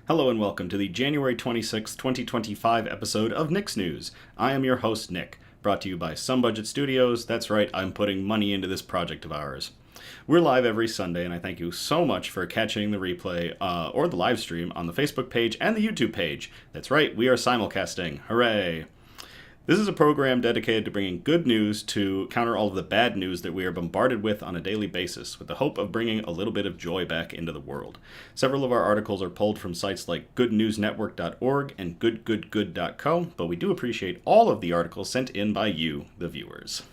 Hello and welcome to the January 26, 2025 episode of Nick's News. I am your host, Nick, brought to you by Some Budget Studios. That's right, I'm putting money into this project of ours. We're live every Sunday, and I thank you so much for catching the replay or the live stream on the Facebook page and the YouTube page. That's right, we are simulcasting. Hooray! This is a program dedicated to bringing good news to counter all of the bad news that we are bombarded with on a daily basis, with the hope of bringing a little bit of joy back into the world. Several of our articles are pulled from sites like goodnewsnetwork.org and goodgoodgood.co, but we do appreciate all of the articles sent in by you, the viewers.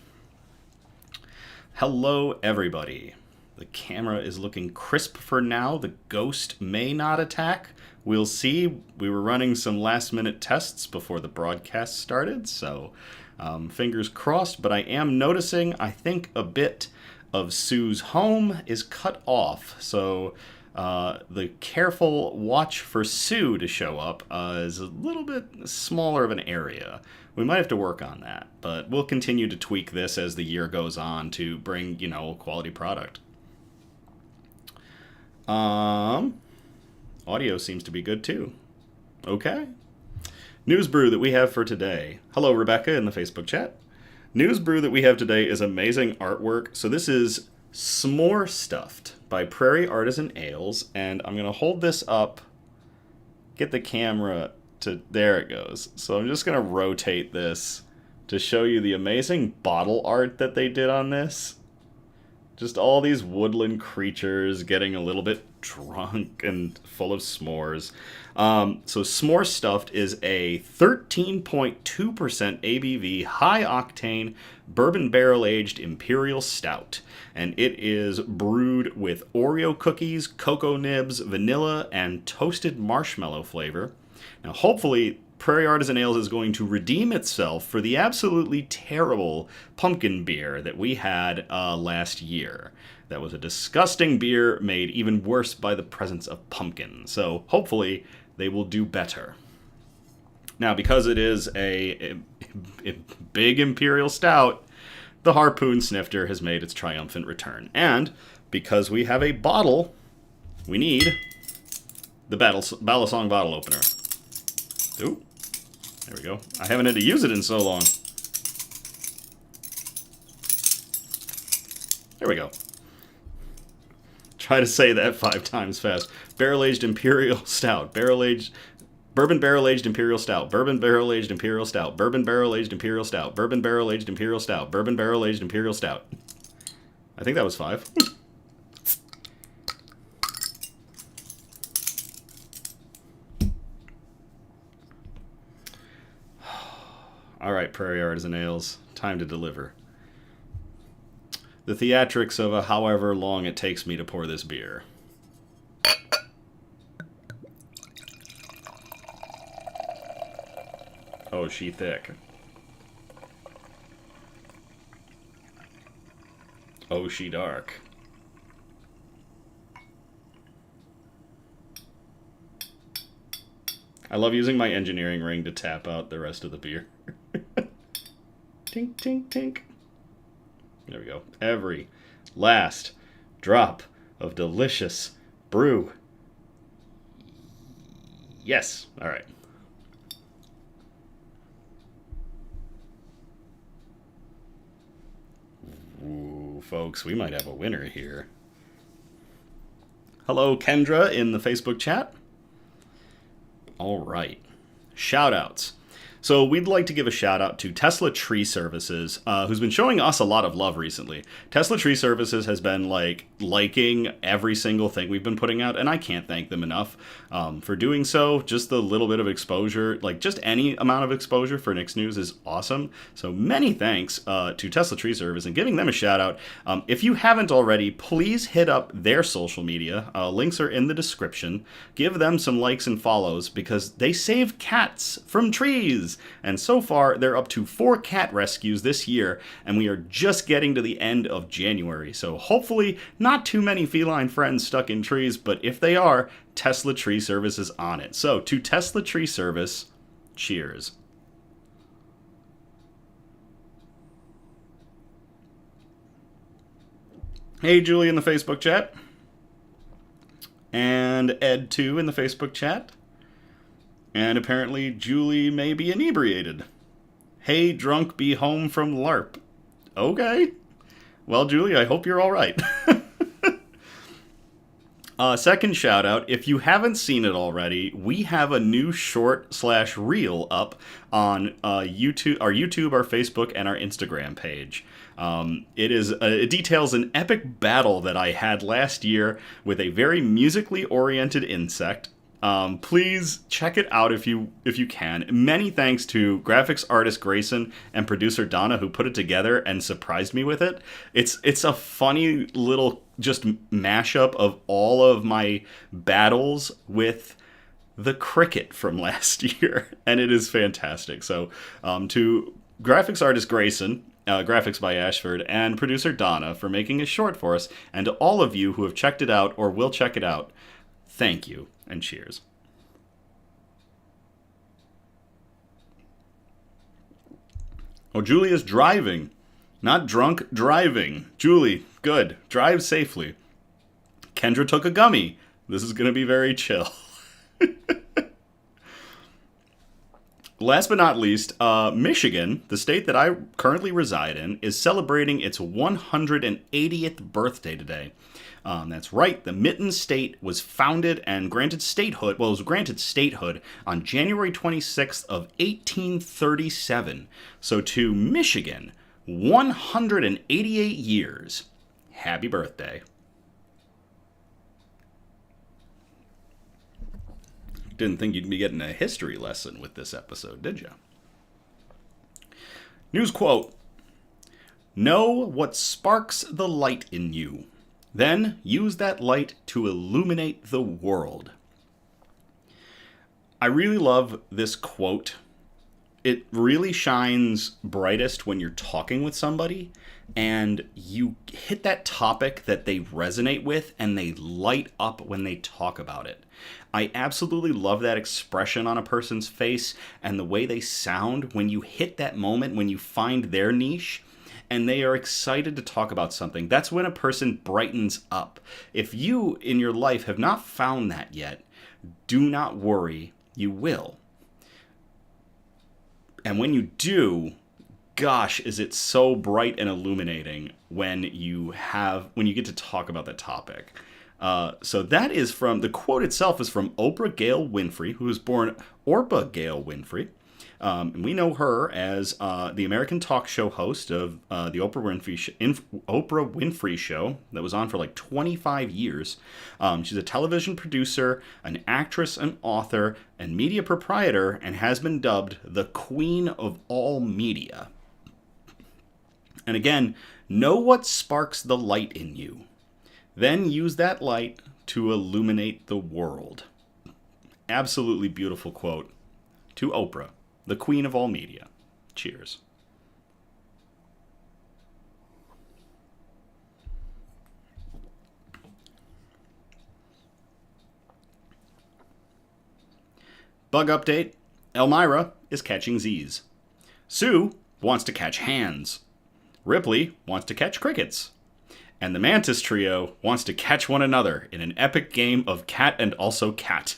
Hello, everybody. The camera is looking crisp for now. The ghost may not attack. We'll see. We were running some last-minute tests before the broadcast started, so fingers crossed. But I am noticing, I think, a bit of Sue's home is cut off. So the careful watch for Sue to show up is a little bit smaller of an area. We might have to work on that, but we'll continue to tweak this as the year goes on to bring, a quality product. Audio seems to be good too. Okay. News brew that we have for today. Hello, Rebecca in the Facebook chat. News brew that we have today is amazing artwork. So this is S'more Stuft by Prairie Artisan Ales, and I'm going to hold this up, get the camera to, there it goes. So I'm just going to rotate this to show you the amazing bottle art that they did on this. Just all these woodland creatures getting a little bit drunk and full of s'mores. So S'more Stuft is a 13.2% ABV, high-octane, bourbon barrel-aged Imperial Stout. And it is brewed with Oreo cookies, cocoa nibs, vanilla, and toasted marshmallow flavor. Now, hopefully, Prairie Artisan Ales is going to redeem itself for the absolutely terrible pumpkin beer that we had last year. That was a disgusting beer made even worse by the presence of pumpkin. So hopefully they will do better. Now, because it is a big Imperial Stout, the Harpoon Snifter has made its triumphant return. And because we have a bottle, we need the Balisong bottle opener. Ooh. There we go. I haven't had to use it in so long. There we go. Try to say that 5 times fast. Barrel-aged Imperial Stout. Bourbon barrel-aged Imperial Stout. Bourbon barrel-aged Imperial Stout. Bourbon barrel-aged Imperial Stout. Bourbon barrel-aged Imperial Stout. Bourbon barrel-aged Imperial Stout. I think that was 5. All right, Prairie Artisan Ales, time to deliver. The theatrics of however long it takes me to pour this beer. Oh, she thick. Oh, she dark. I love using my engineering ring to tap out the rest of the beer. Tink, tink, tink. There we go. Every last drop of delicious brew. Yes. All right. Ooh, folks, we might have a winner here. Hello, Kendra in the Facebook chat. All right. Shout-outs. So we'd like to give a shout out to Tesla Tree Services, who's been showing us a lot of love recently. Tesla Tree Services has been liking every single thing we've been putting out, and I can't thank them enough for doing so. Just the little bit of exposure, just any amount of exposure for Nick's News is awesome. So many thanks to Tesla Tree Service and giving them a shout out. If you haven't already, please hit up their social media. Links are in the description. Give them some likes and follows because they save cats from trees. And so far, they're up to 4 cat rescues this year, and we are just getting to the end of January. So hopefully, not too many feline friends stuck in trees, but if they are, Tesla Tree Service is on it. So to Tesla Tree Service, cheers. Hey, Julie in the Facebook chat. And Ed, too, in the Facebook chat. And apparently Julie may be inebriated. Hey, drunk, be home from LARP. Okay. Well, Julie, I hope you're all right. Second shout out, if you haven't seen it already, we have a new short/reel up on YouTube, our Facebook, and our Instagram page. It details an epic battle that I had last year with a very musically oriented insect. Please check it out if you can. Many thanks to graphics artist Grayson and producer Donna who put it together and surprised me with it. It's a funny little just mashup of all of my battles with the cricket from last year, and it is fantastic. So to graphics artist Grayson, graphics by Ashford, and producer Donna for making it short for us, and to all of you who have checked it out or will check it out, thank you. And cheers. Oh, Julie is driving. Not drunk, driving. Julie, good. Drive safely. Kendra took a gummy. This is going to be very chill. Last but not least, Michigan, the state that I currently reside in, is celebrating its 180th birthday today. That's right, the Mitten State was founded and granted statehood, well, it was granted statehood on January 26th of 1837. So to Michigan, 188 years. Happy birthday. Didn't think you'd be getting a history lesson with this episode, did you? News quote: know what sparks the light in you. Then use that light to illuminate the world. I really love this quote. It really shines brightest when you're talking with somebody and you hit that topic that they resonate with and they light up when they talk about it. I absolutely love that expression on a person's face and the way they sound when you hit that moment, when you find their niche and they are excited to talk about something. That's when a person brightens up. If you in your life have not found that yet, do not worry, you will. And when you do, gosh, is it so bright and illuminating when you get to talk about that topic. So that is from, the quote itself is from Oprah Gail Winfrey, who was born Orpah Gail Winfrey. And we know her as the American talk show host of the Oprah Winfrey Show that was on for like 25 years. She's a television producer, an actress, an author, and media proprietor, and has been dubbed the Queen of all media. And again, know what sparks the light in you. Then use that light to illuminate the world. Absolutely beautiful quote to Oprah, the Queen of all media. Cheers. Bug update. Elmira is catching Z's. Sue wants to catch hands. Ripley wants to catch crickets. And the Mantis Trio wants to catch one another in an epic game of cat and also cat.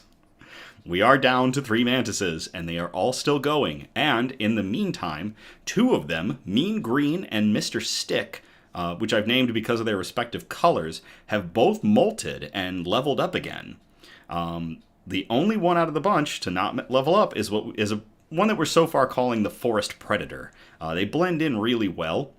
We are down to 3 mantises, and they are all still going. And in the meantime, 2 of them, Mean Green and Mr. Stick, which I've named because of their respective colors, have both molted and leveled up again. The only one out of the bunch to not level up is one that we're so far calling the Forest Predator. They blend in really well,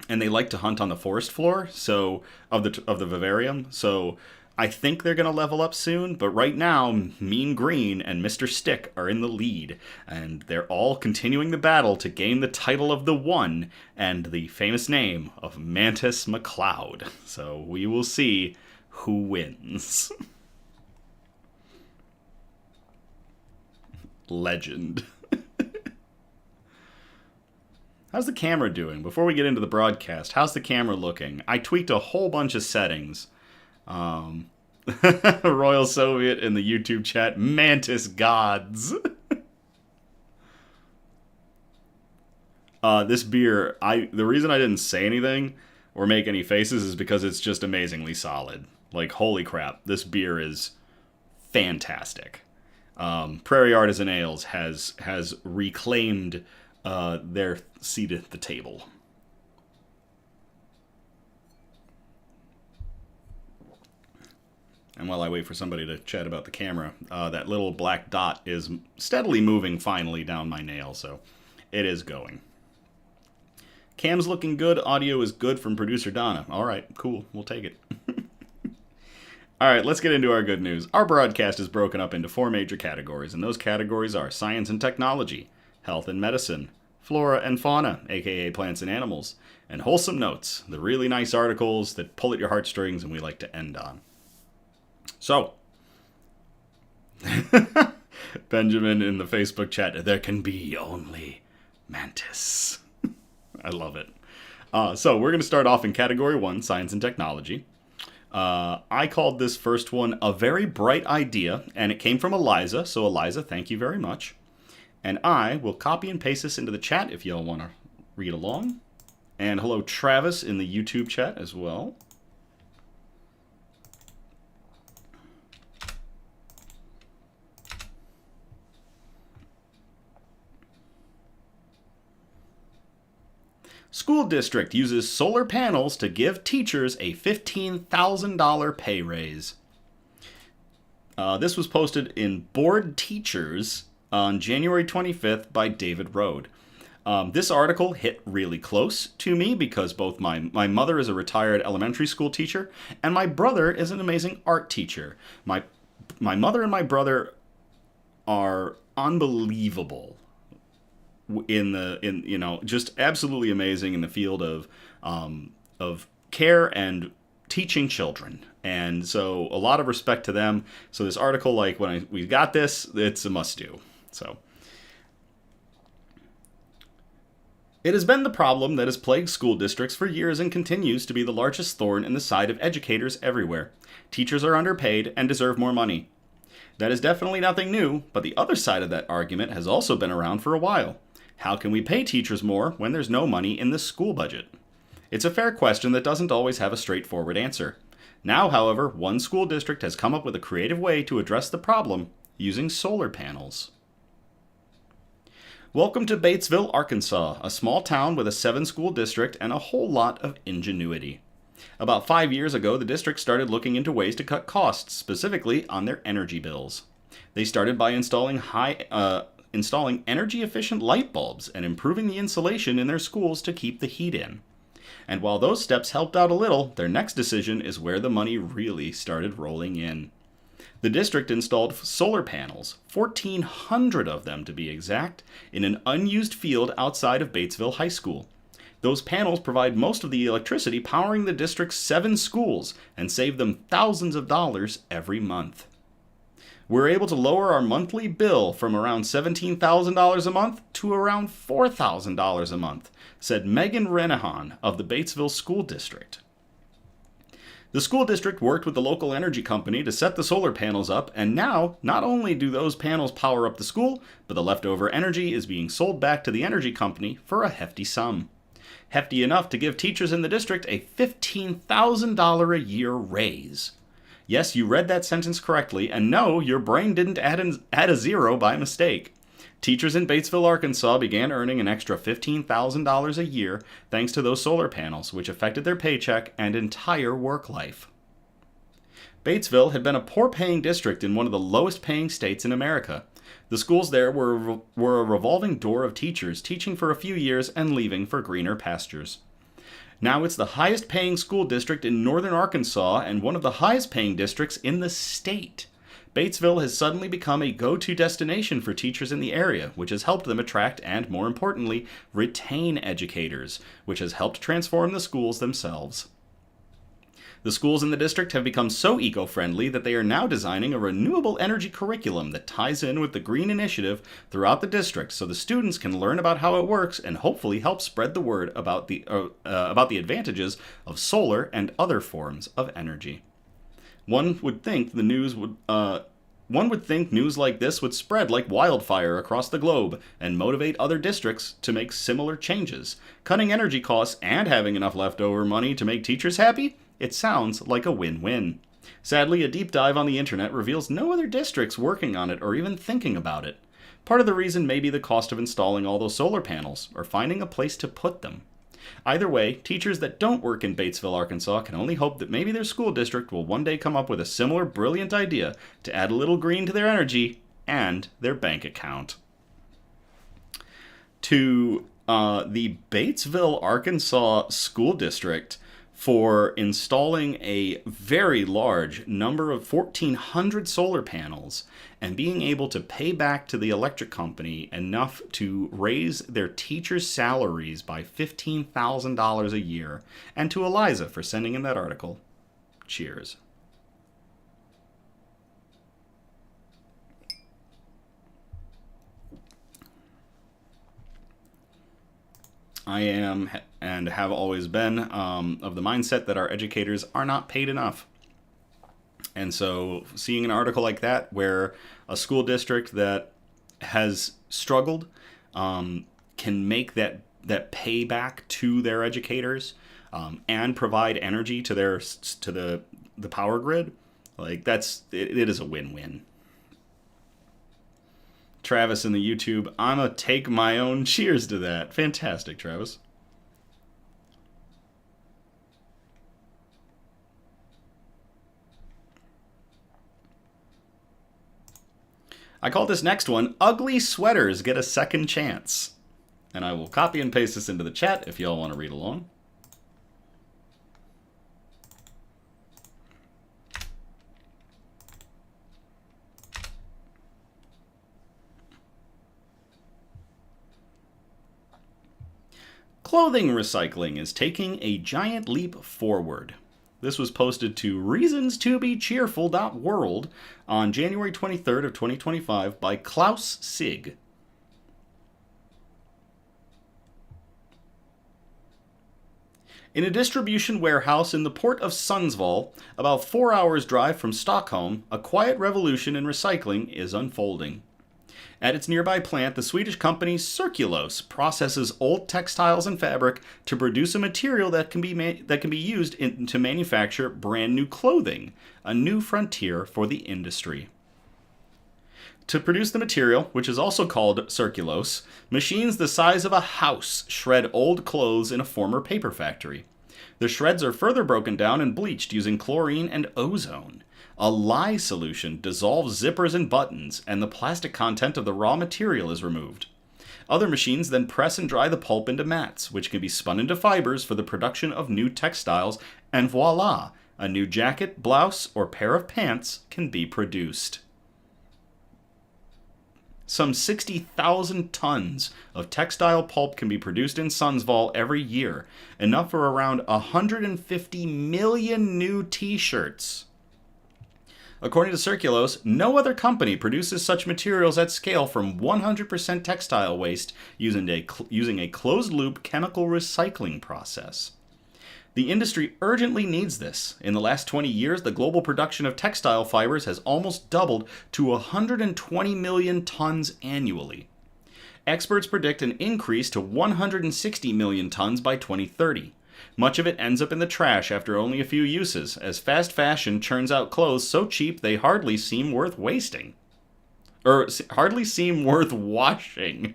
and they like to hunt on the forest floor, so of the vivarium. So I think they're going to level up soon, but right now, Mean Green and Mr. Stick are in the lead, and they're all continuing the battle to gain the title of the One and the famous name of Mantis McCloud. So we will see who wins. Legend. How's the camera doing? Before we get into the broadcast, how's the camera looking? I tweaked a whole bunch of settings. Royal Soviet in the YouTube chat. Mantis gods. This beer, the reason I didn't say anything or make any faces is because it's just amazingly solid. Like, holy crap, this beer is fantastic. Prairie Artisan Ales has reclaimed their seat at the table. And while I wait for somebody to chat about the camera, that little black dot is steadily moving finally down my nail, so it is going. Cam's looking good. Audio is good from producer Donna. All right, cool. We'll take it. All right, let's get into our good news. Our broadcast is broken up into 4 major categories, and those categories are science and technology, health and medicine, flora and fauna, aka plants and animals, and wholesome notes, the really nice articles that pull at your heartstrings and we like to end on. So, Benjamin in the Facebook chat, there can be only mantis. I love it. So we're going to start off in category 1, science and technology. I called this first one a very bright idea, and it came from Eliza. So Eliza, thank you very much. And I will copy and paste this into the chat if y'all want to read along. And hello, Travis in the YouTube chat as well. School district uses solar panels to give teachers a $15,000 pay raise. This was posted in Board Teachers on January 25th by David Rode. This article hit really close to me because both my mother is a retired elementary school teacher and my brother is an amazing art teacher. My mother and my brother are unbelievable in just absolutely amazing in the field of care and teaching children, and so a lot of respect to them. So this article, like when we got this, it's a must do. So it has been the problem that has plagued school districts for years and continues to be the largest thorn in the side of educators everywhere. Teachers are underpaid and deserve more money. That is definitely nothing new, but the other side of that argument has also been around for a while. How can we pay teachers more when there's no money in the school budget? It's a fair question that doesn't always have a straightforward answer. Now, however, one school district has come up with a creative way to address the problem using solar panels. Welcome to Batesville, Arkansas, a small town with a 7-school district and a whole lot of ingenuity. About 5 years ago, the district started looking into ways to cut costs, specifically on their energy bills. They started by installing energy-efficient light bulbs and improving the insulation in their schools to keep the heat in. And while those steps helped out a little, their next decision is where the money really started rolling in. The district installed solar panels, 1,400 of them to be exact, in an unused field outside of Batesville High School. Those panels provide most of the electricity powering the district's 7 schools and save them thousands of dollars every month. We're able to lower our monthly bill from around $17,000 a month to around $4,000 a month, said Megan Renahan of the Batesville School District. The school district worked with the local energy company to set the solar panels up, and now, not only do those panels power up the school, but the leftover energy is being sold back to the energy company for a hefty sum. Hefty enough to give teachers in the district a $15,000 a year raise. Yes, you read that sentence correctly, and no, your brain didn't add a zero by mistake. Teachers in Batesville, Arkansas began earning an extra $15,000 a year thanks to those solar panels, which affected their paycheck and entire work life. Batesville had been a poor-paying district in one of the lowest-paying states in America. The schools there were a revolving door of teachers teaching for a few years and leaving for greener pastures. Now it's the highest-paying school district in northern Arkansas and one of the highest-paying districts in the state. Batesville has suddenly become a go-to destination for teachers in the area, which has helped them attract and, more importantly, retain educators, which has helped transform the schools themselves. The schools in the district have become so eco-friendly that they are now designing a renewable energy curriculum that ties in with the Green Initiative throughout the district so the students can learn about how it works and hopefully help spread the word about the advantages of solar and other forms of energy. One would think news like this would spread like wildfire across the globe and motivate other districts to make similar changes. Cutting energy costs and having enough leftover money to make teachers happy? It sounds like a win-win. Sadly, a deep dive on the internet reveals no other districts working on it or even thinking about it. Part of the reason may be the cost of installing all those solar panels, or finding a place to put them. Either way, teachers that don't work in Batesville, Arkansas can only hope that maybe their school district will one day come up with a similar brilliant idea to add a little green to their energy and their bank account. To the Batesville, Arkansas school district for installing a very large number of 1,400 solar panels and being able to pay back to the electric company enough to raise their teachers' salaries by $15,000 a year, and to Eliza for sending in that article. Cheers. I am and have always been of the mindset that our educators are not paid enough. And so seeing an article like that where a school district that has struggled can make that payback to their educators and provide energy to the power grid, like it is a win-win. Travis in the YouTube, I'ma take my own cheers to that. Fantastic, Travis. I call this next one, Ugly Sweaters Get a Second Chance. And I will copy and paste this into the chat if y'all want to read along. Clothing recycling is taking a giant leap forward. This was posted to reasonstobecheerful.world on January 23rd of 2025 by Klaus Sig. In a distribution warehouse in the port of Sundsvall, about 4 hours' drive from Stockholm, a quiet revolution in recycling is unfolding. At its nearby plant, the Swedish company Circulose processes old textiles and fabric to produce a material that can be used to manufacture brand new clothing, a new frontier for the industry. To produce the material, which is also called Circulose, machines the size of a house shred old clothes in a former paper factory. The shreds are further broken down and bleached using chlorine and ozone. A lye solution dissolves zippers and buttons, and the plastic content of the raw material is removed. Other machines then press and dry the pulp into mats, which can be spun into fibers for the production of new textiles, and voila, a new jacket, blouse, or pair of pants can be produced. Some 60,000 tons of textile pulp can be produced in Sundsvall every year, enough for around 150 million new t-shirts. According to Circulose, no other company produces such materials at scale from 100% textile waste using a closed-loop chemical recycling process. The industry urgently needs this. In the last 20 years, the global production of textile fibers has almost doubled to 120 million tons annually. Experts predict an increase to 160 million tons by 2030. Much of it ends up in the trash after only a few uses, as fast fashion churns out clothes so cheap they hardly seem worth wasting. Hardly seem worth washing.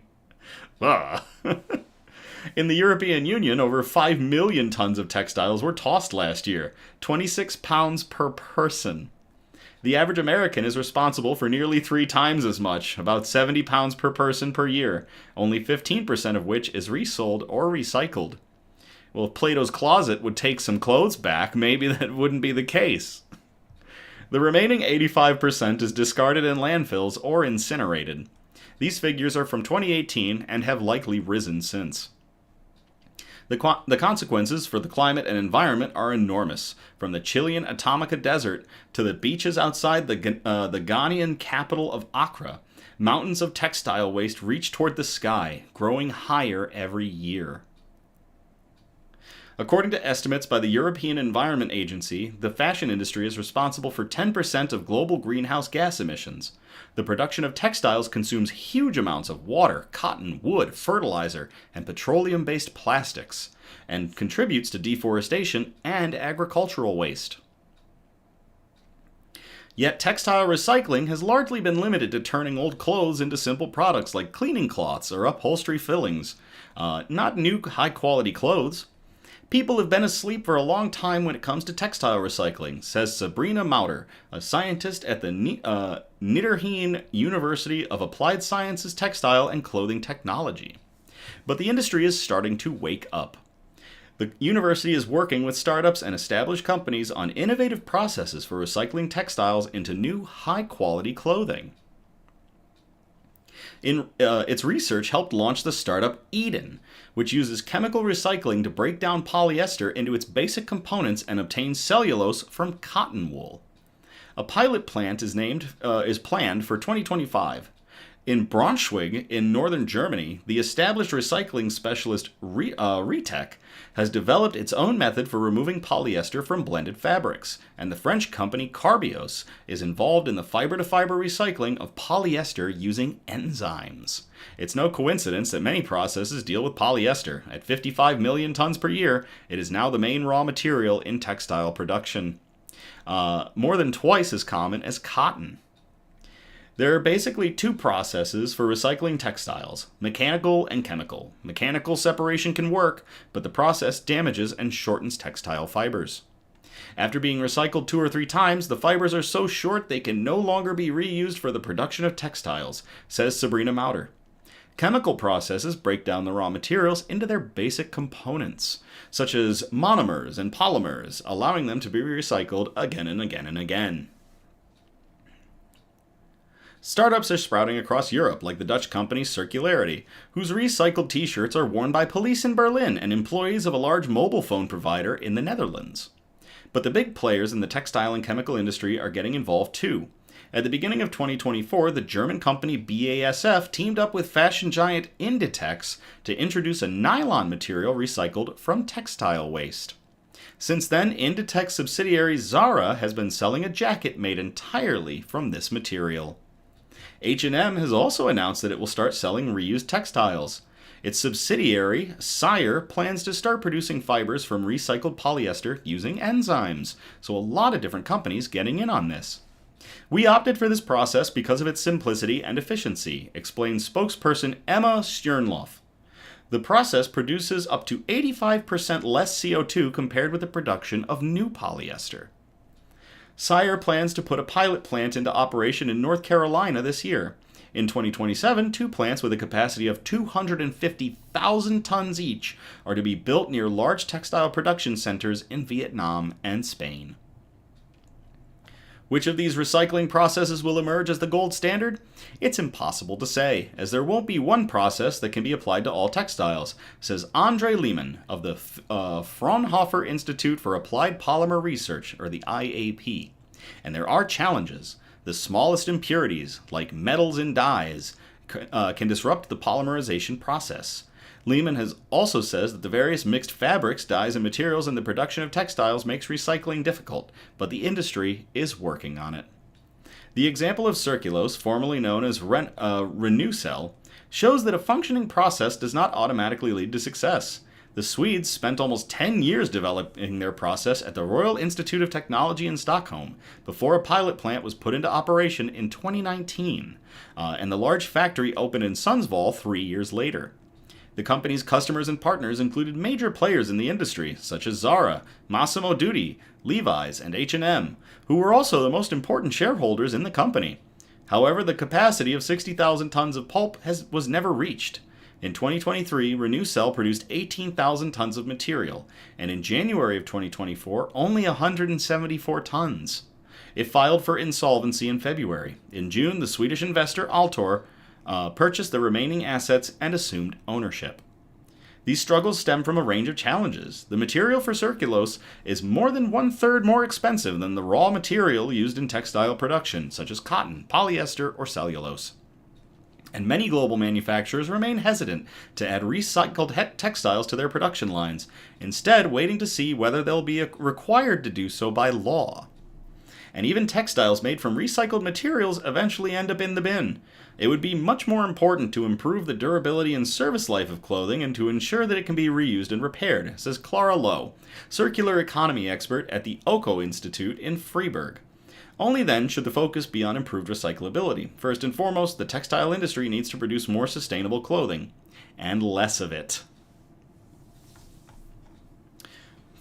In the European Union, over 5 million tons of textiles were tossed last year, 26 pounds per person. The average American is responsible for nearly 3 times as much, about 70 pounds per person per year, only 15% of which is resold or recycled. Well, if Plato's Closet would take some clothes back, maybe that wouldn't be the case. The remaining 85% is discarded in landfills or incinerated. These figures are from 2018 and have likely risen since. The consequences for the climate and environment are enormous, from the Chilean Atomica Desert to the beaches outside the Ghanaian capital of Accra. Mountains of textile waste reach toward the sky, growing higher every year. According to estimates by the European Environment Agency, the fashion industry is responsible for 10% of global greenhouse gas emissions. The production of textiles consumes huge amounts of water, cotton, wood, fertilizer, and petroleum-based plastics, and contributes to deforestation and agricultural waste. Yet textile recycling has largely been limited to turning old clothes into simple products like cleaning cloths or upholstery fillings, not new high-quality clothes. People have been asleep for a long time when it comes to textile recycling, says Sabrina Mauter, a scientist at the Nitterheen University of Applied Sciences Textile and Clothing Technology. But the industry is starting to wake up. The university is working with startups and established companies on innovative processes for recycling textiles into new high-quality clothing. Its research helped launch the startup Eden, which uses chemical recycling to break down polyester into its basic components and obtain cellulose from cotton wool. A pilot plant is planned for 2025. In Braunschweig, in northern Germany, the established recycling specialist Retec has developed its own method for removing polyester from blended fabrics, and the French company Carbios is involved in the fiber-to-fiber recycling of polyester using enzymes. It's no coincidence that many processes deal with polyester. At 55 million tons per year, it is now the main raw material in textile production, more than twice as common as cotton. There are basically two processes for recycling textiles, mechanical and chemical. Mechanical separation can work, but the process damages and shortens textile fibers. After being recycled 2 or 3 times, the fibers are so short they can no longer be reused for the production of textiles, says Sabrina Mauter. Chemical processes break down the raw materials into their basic components, such as monomers and polymers, allowing them to be recycled again and again and again. Startups are sprouting across Europe, like the Dutch company Circularity, whose recycled t-shirts are worn by police in Berlin and employees of a large mobile phone provider in the Netherlands. But the big players in the textile and chemical industry are getting involved too. At the beginning of 2024, the German company BASF teamed up with fashion giant Inditex to introduce a nylon material recycled from textile waste. Since then, Inditex subsidiary Zara has been selling a jacket made entirely from this material. H&M has also announced that it will start selling reused textiles. Its subsidiary, Sire, plans to start producing fibers from recycled polyester using enzymes, so a lot of different companies getting in on this. We opted for this process because of its simplicity and efficiency, explains spokesperson Emma Stjernlof. The process produces up to 85% less CO2 compared with the production of new polyester. Sire plans to put a pilot plant into operation in North Carolina this year. In 2027, 2 plants with a capacity of 250,000 tons each are to be built near large textile production centers in Vietnam and Spain. Which of these recycling processes will emerge as the gold standard? It's impossible to say, as there won't be one process that can be applied to all textiles, says Andre Lehmann of the Fraunhofer Institute for Applied Polymer Research, or the IAP. And there are challenges. The smallest impurities, like metals in dyes, can disrupt the polymerization process. Lehman has also says that the various mixed fabrics, dyes, and materials in the production of textiles makes recycling difficult, but the industry is working on it. The example of Circulose, formerly known as Renewcell, shows that a functioning process does not automatically lead to success. The Swedes spent almost 10 years developing their process at the Royal Institute of Technology in Stockholm before a pilot plant was put into operation in 2019, and the large factory opened in Sundsvall 3 years later. The company's customers and partners included major players in the industry, such as Zara, Massimo Dutti, Levi's, and H&M, who were also the most important shareholders in the company. However, the capacity of 60,000 tons of pulp was never reached. In 2023, Renewcell produced 18,000 tons of material, and in January of 2024, only 174 tons. It filed for insolvency in February. In June, the Swedish investor Altor purchased the remaining assets and assumed ownership. These struggles stem from a range of challenges. The material for Circulose is more than 1/3 more expensive than the raw material used in textile production, such as cotton, polyester, or cellulose. And many global manufacturers remain hesitant to add recycled textiles to their production lines, instead waiting to see whether they'll be required to do so by law. And even textiles made from recycled materials eventually end up in the bin. It would be much more important to improve the durability and service life of clothing and to ensure that it can be reused and repaired, says Clara Lowe, circular economy expert at the OCO Institute in Freiburg. Only then should the focus be on improved recyclability. First and foremost, the textile industry needs to produce more sustainable clothing, and less of it.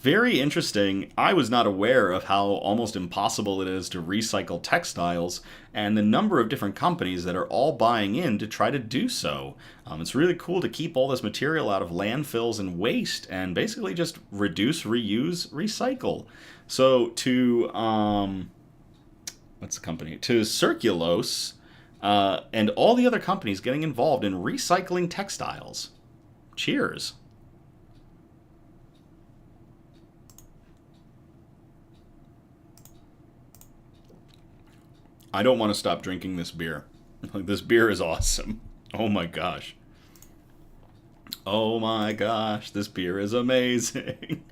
Very interesting. I was not aware of how almost impossible it is to recycle textiles and the number of different companies that are all buying in to try to do so. It's really cool to keep all this material out of landfills and waste and basically just reduce, reuse, recycle. So to, what's the company? To Circulose and all the other companies getting involved in recycling textiles. Cheers. I don't want to stop drinking this beer. This beer is awesome. Oh my gosh. Oh my gosh, this beer is amazing.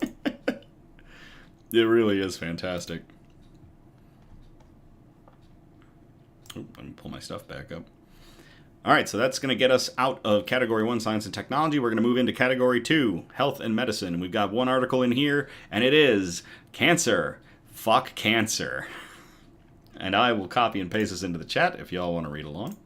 It really is fantastic. Ooh, let me pull my stuff back up. All right, so that's going to get us out of Category 1, Science and Technology. We're going to move into Category 2, Health and Medicine. We've got one article in here, and it is Cancer. Fuck cancer. And I will copy and paste this into the chat if y'all want to read along.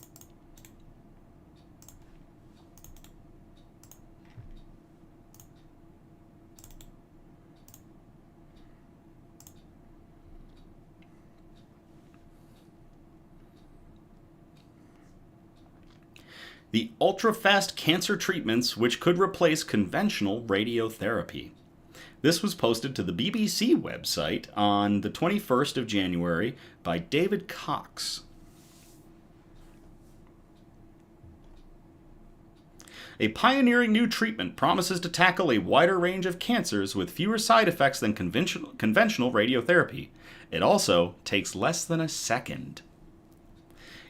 The ultra-fast cancer treatments which could replace conventional radiotherapy. This was posted to the BBC website on the 21st of January by David Cox. A pioneering new treatment promises to tackle a wider range of cancers with fewer side effects than conventional radiotherapy. It also takes less than a second.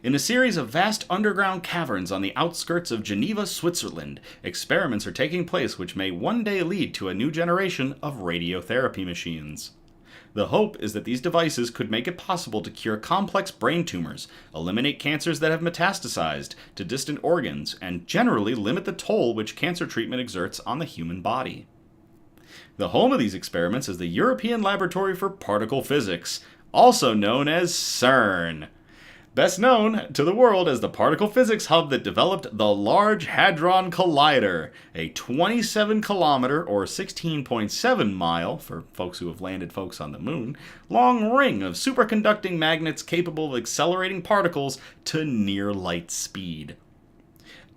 In a series of vast underground caverns on the outskirts of Geneva, Switzerland, experiments are taking place which may one day lead to a new generation of radiotherapy machines. The hope is that these devices could make it possible to cure complex brain tumors, eliminate cancers that have metastasized to distant organs, and generally limit the toll which cancer treatment exerts on the human body. The home of these experiments is the European Laboratory for Particle Physics, also known as CERN. Best known to the world as the particle physics hub that developed the Large Hadron Collider, a 27-kilometer or 16.7 mile, for folks who have landed folks on the moon, long ring of superconducting magnets capable of accelerating particles to near light speed.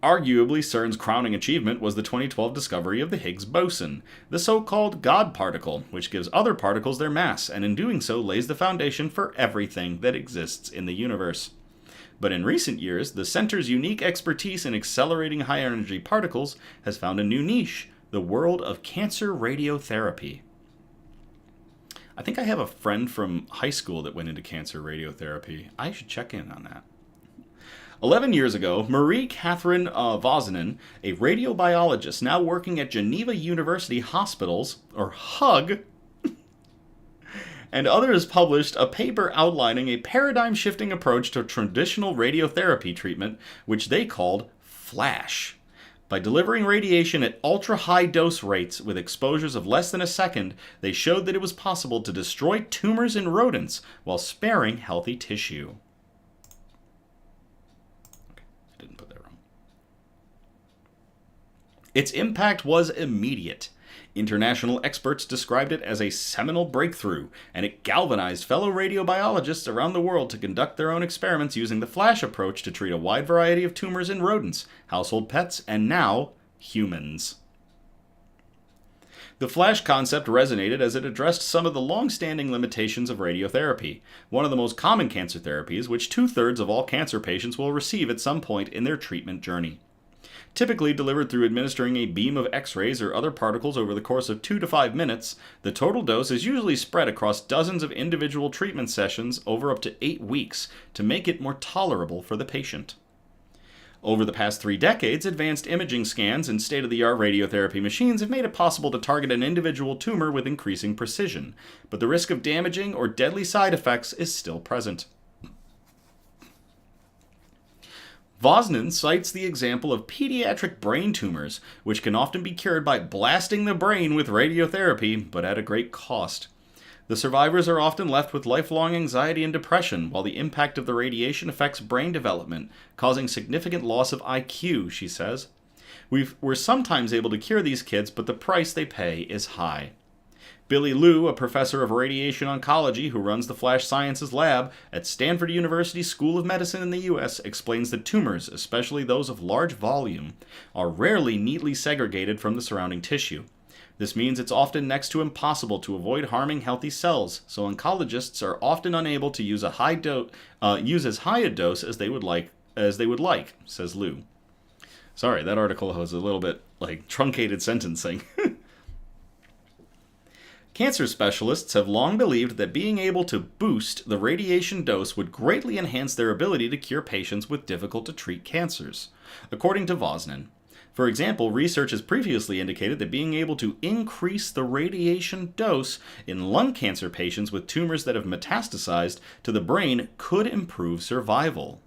Arguably, CERN's crowning achievement was the 2012 discovery of the Higgs boson, the so-called God particle, which gives other particles their mass, and in doing so lays the foundation for everything that exists in the universe. But in recent years, the center's unique expertise in accelerating high-energy particles has found a new niche, the world of cancer radiotherapy. I think I have a friend from high school that went into cancer radiotherapy. I should check in on that. 11 years ago, Marie Catherine Vozinen, a radiobiologist now working at Geneva University Hospitals, or HUG, and others published a paper outlining a paradigm-shifting approach to traditional radiotherapy treatment, which they called FLASH. By delivering radiation at ultra-high dose rates with exposures of less than a second, they showed that it was possible to destroy tumors in rodents while sparing healthy tissue. Its impact was immediate. International experts described it as a seminal breakthrough, and it galvanized fellow radiobiologists around the world to conduct their own experiments using the FLASH approach to treat a wide variety of tumors in rodents, household pets, and now, humans. The FLASH concept resonated as it addressed some of the long-standing limitations of radiotherapy, one of the most common cancer therapies which 2/3 of all cancer patients will receive at some point in their treatment journey. Typically delivered through administering a beam of X-rays or other particles over the course of 2 to 5 minutes, the total dose is usually spread across dozens of individual treatment sessions over up to 8 weeks to make it more tolerable for the patient. Over the past 3 decades, advanced imaging scans and state-of-the-art radiotherapy machines have made it possible to target an individual tumor with increasing precision, but the risk of damaging or deadly side effects is still present. Vozinen cites the example of pediatric brain tumors, which can often be cured by blasting the brain with radiotherapy, but at a great cost. The survivors are often left with lifelong anxiety and depression, while the impact of the radiation affects brain development, causing significant loss of IQ, she says. We're sometimes able to cure these kids, but the price they pay is high. Billy Liu, a professor of radiation oncology who runs the Flash Sciences Lab at Stanford University School of Medicine in the U.S., explains that tumors, especially those of large volume, are rarely neatly segregated from the surrounding tissue. This means it's often next to impossible to avoid harming healthy cells, so oncologists are often unable to use as high a dose as they would like, says Liu. Sorry, that article has a little bit truncated sentencing. Cancer specialists have long believed that being able to boost the radiation dose would greatly enhance their ability to cure patients with difficult-to-treat cancers, according to Vosnin. For example, research has previously indicated that being able to increase the radiation dose in lung cancer patients with tumors that have metastasized to the brain could improve survival.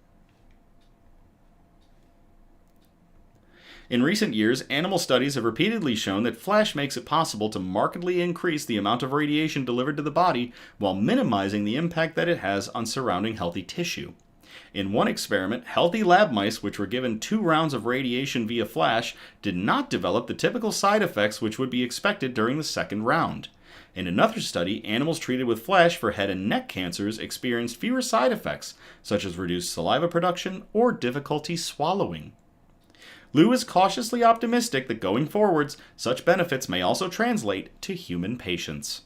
In recent years, animal studies have repeatedly shown that flash makes it possible to markedly increase the amount of radiation delivered to the body while minimizing the impact that it has on surrounding healthy tissue. In one experiment, healthy lab mice which were given 2 rounds of radiation via flash did not develop the typical side effects which would be expected during the second round. In another study, animals treated with flash for head and neck cancers experienced fewer side effects, such as reduced saliva production or difficulty swallowing. Liu is cautiously optimistic that going forwards, such benefits may also translate to human patients.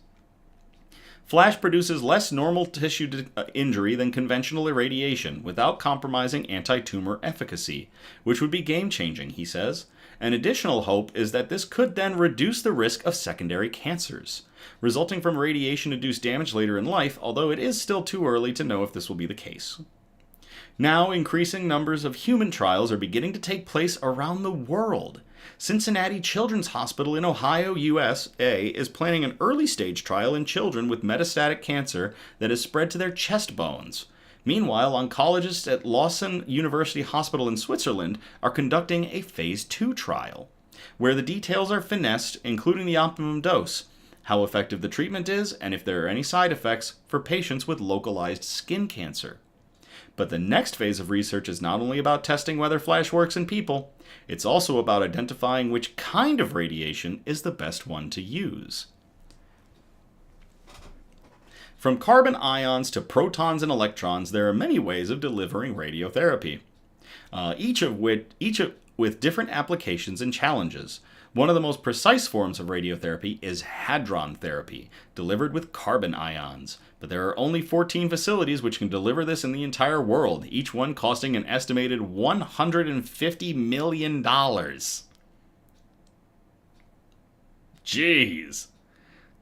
Flash produces less normal tissue injury than conventional irradiation without compromising anti-tumor efficacy, which would be game-changing, he says. An additional hope is that this could then reduce the risk of secondary cancers, resulting from radiation-induced damage later in life, although it is still too early to know if this will be the case. Now, increasing numbers of human trials are beginning to take place around the world. Cincinnati Children's Hospital in Ohio, USA, is planning an early-stage trial in children with metastatic cancer that has spread to their chest bones. Meanwhile, oncologists at Lausanne University Hospital in Switzerland are conducting a Phase 2 trial, where the details are finessed, including the optimum dose, how effective the treatment is, and if there are any side effects for patients with localized skin cancer. But the next phase of research is not only about testing whether flash works in people, it's also about identifying which kind of radiation is the best one to use. From carbon ions to protons and electrons, there are many ways of delivering radiotherapy, each with different applications and challenges. One of the most precise forms of radiotherapy is hadron therapy, delivered with carbon ions. But there are only 14 facilities which can deliver this in the entire world, each one costing an estimated $150 million. Jeez.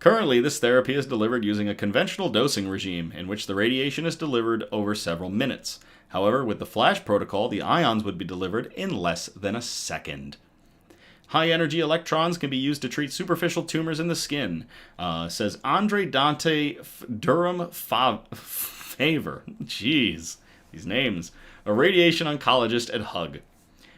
Currently, this therapy is delivered using a conventional dosing regime in which the radiation is delivered over several minutes. However, with the flash protocol, the ions would be delivered in less than a second. High-energy electrons can be used to treat superficial tumors in the skin, says Andre Dante Durham Favor. Jeez, these names. A radiation oncologist at Hug.